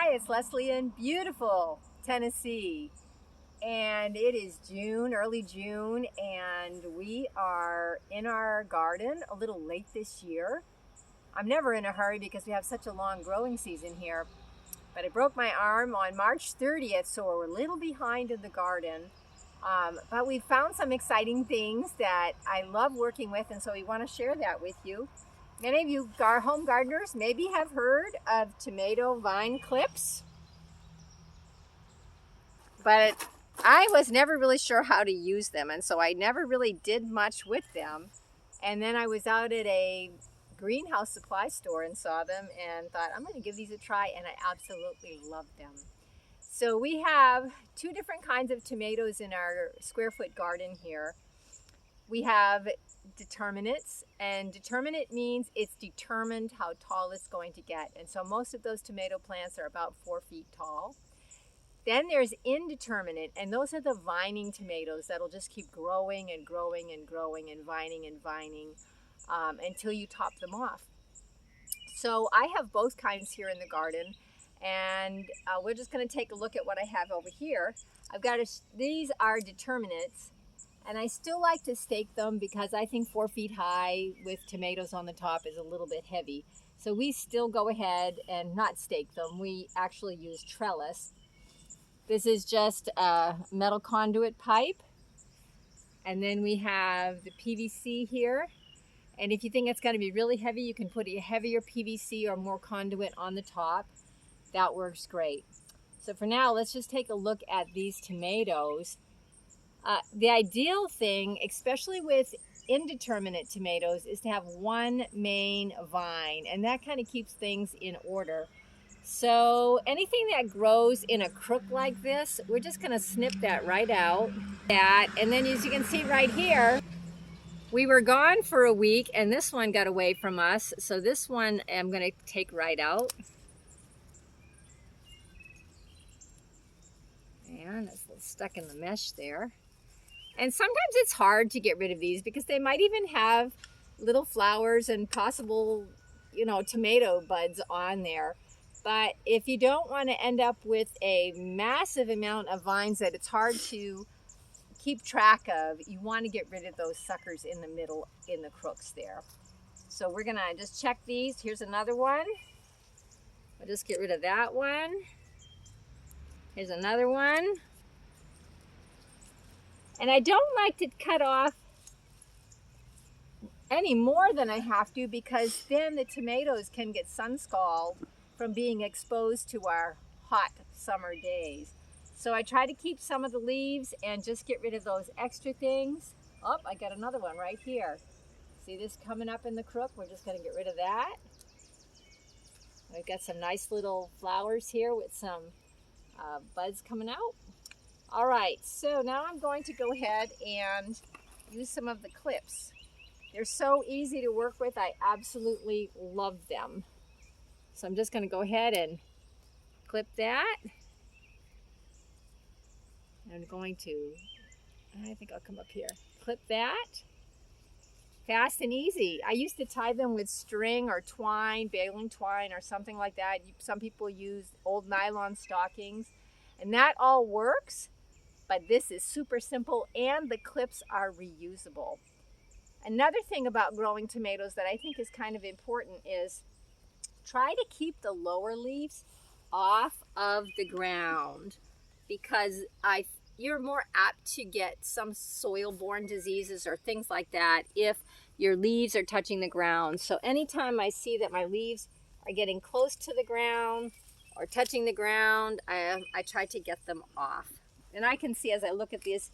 Hi, it's Leslie in beautiful Tennessee, and it is June, early June, and we are in our garden a little late this year. I'm never in a hurry because we have such a long growing season here, but I broke my arm on March 30th, so we're a little behind in the garden. But we found some exciting things that I love working with, and so we want to share that with you. Many of you home gardeners maybe have heard of tomato vine clips, but I was never really sure how to use them, and so I never really did much with them. And then I was out at a greenhouse supply store and saw them and thought, I'm going to give these a try, and I absolutely love them. So we have two different kinds of tomatoes in our square foot garden here. We have determinates, and determinate means it's determined how tall it's going to get. And so most of those tomato plants are about 4 feet tall. Then there's indeterminate, and those are the vining tomatoes that'll just keep growing and growing and growing and vining until you top them off. So I have both kinds here in the garden, and we're just going to take a look at what I have over here. These are determinates, and I still like to stake them because I think 4 feet high with tomatoes on the top is a little bit heavy. So we still go ahead and not stake them. We actually use trellis. This is just a metal conduit pipe. And then we have the PVC here. And if you think it's going to be really heavy, you can put a heavier PVC or more conduit on the top. That works great. So for now, let's just take a look at these tomatoes. The ideal thing, especially with indeterminate tomatoes, is to have one main vine. And that kind of keeps things in order. So anything that grows in a crook like this, we're just going to snip that right out. And then as you can see right here, we were gone for a week and this one got away from us. So this one I'm going to take right out. And it's stuck in the mesh there. And sometimes it's hard to get rid of these because they might even have little flowers and possible, tomato buds on there. But if you don't want to end up with a massive amount of vines that it's hard to keep track of, you want to get rid of those suckers in the middle, in the crooks there. So we're going to just check these. Here's another one. I'll just get rid of that one. Here's another one. And I don't like to cut off any more than I have to because then the tomatoes can get sun scald from being exposed to our hot summer days. So I try to keep some of the leaves and just get rid of those extra things. Oh, I got another one right here. See this coming up in the crook? We're just going to get rid of that. We've got some nice little flowers here with some buds coming out. All right, so now I'm going to go ahead and use some of the clips. They're so easy to work with. I absolutely love them. So I'm just going to go ahead and clip that. I'm going to, I think I'll come up here, clip that. Fast and easy. I used to tie them with string or twine, baling twine or something like that. Some people use old nylon stockings, and that all works, but this is super simple and the clips are reusable. Another thing about growing tomatoes that I think is kind of important is try to keep the lower leaves off of the ground because you're more apt to get some soil-borne diseases or things like that if your leaves are touching the ground. So anytime I see that my leaves are getting close to the ground or touching the ground, I try to get them off. And I can see as I look at these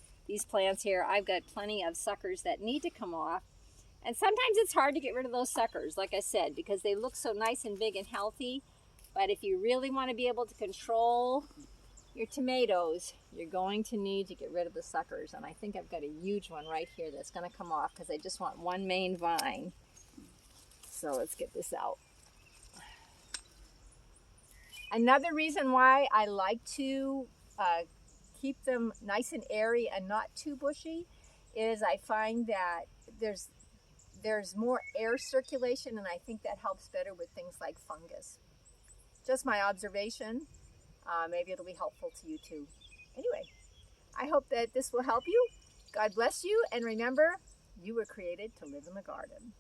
plants here, I've got plenty of suckers that need to come off. And sometimes it's hard to get rid of those suckers, like I said, because they look so nice and big and healthy. But if you really want to be able to control your tomatoes, you're going to need to get rid of the suckers. And I think I've got a huge one right here that's going to come off because I just want one main vine. So let's get this out. Another reason why I like to keep them nice and airy and not too bushy is I find that there's more air circulation, and I think that helps better with things like fungus. Just my observation. Maybe it'll be helpful to you too. Anyway, I hope that this will help you. God bless you, and remember, you were created to live in the garden.